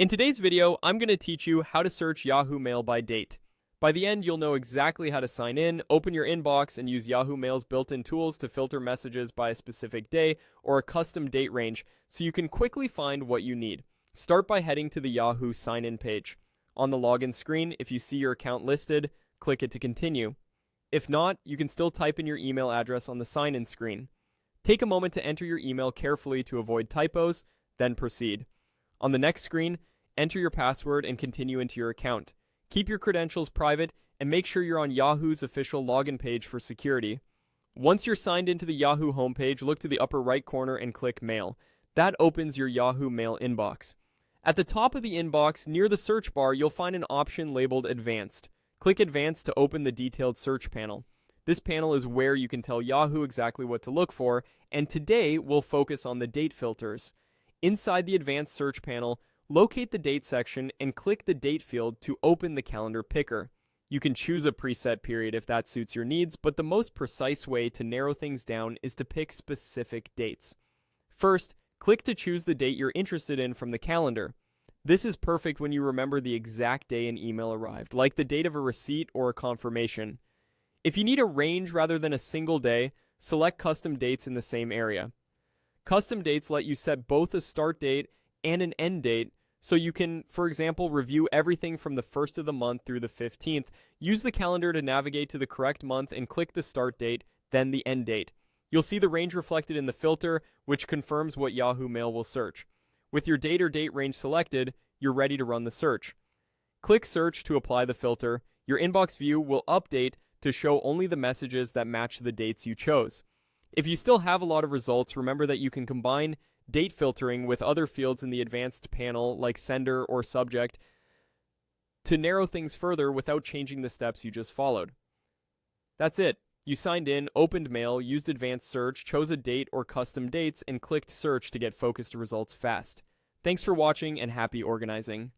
In today's video, I'm going to teach you how to search Yahoo Mail by date. By the end, you'll know exactly how to sign in, open your inbox, and use Yahoo Mail's built-in tools to filter messages by a specific day or a custom date range so you can quickly find what you need. Start by heading to the Yahoo sign-in page. On the login screen, if you see your account listed, click it to continue. If not, you can still type in your email address on the sign-in screen. Take a moment to enter your email carefully to avoid typos, then proceed. On the next screen, enter your password and continue into your account. Keep your credentials private and make sure you're on Yahoo's official login page for security. Once you're signed into the Yahoo homepage, look to the upper right corner and click Mail. That opens your Yahoo Mail inbox. At the top of the inbox, near the search bar, you'll find an option labeled Advanced. Click Advanced to open the detailed search panel. This panel is where you can tell Yahoo exactly what to look for, and today we'll focus on the date filters. Inside the Advanced Search panel, locate the Date section and click the Date field to open the calendar picker. You can choose a preset period if that suits your needs, but the most precise way to narrow things down is to pick specific dates. First, click to choose the date you're interested in from the calendar. This is perfect when you remember the exact day an email arrived, like the date of a receipt or a confirmation. If you need a range rather than a single day, select Custom Dates in the same area. Custom dates let you set both a start date and an end date, so you can, for example, review everything from the 1st of the month through the 15th. Use the calendar to navigate to the correct month and click the start date, then the end date. You'll see the range reflected in the filter, which confirms what Yahoo Mail will search. With your date or date range selected, you're ready to run the search. Click Search to apply the filter. Your inbox view will update to show only the messages that match the dates you chose. If you still have a lot of results, remember that you can combine date filtering with other fields in the advanced panel like sender or subject to narrow things further without changing the steps you just followed. That's it. You signed in, opened mail, used advanced search, chose a date or custom dates, and clicked search to get focused results fast. Thanks for watching and happy organizing.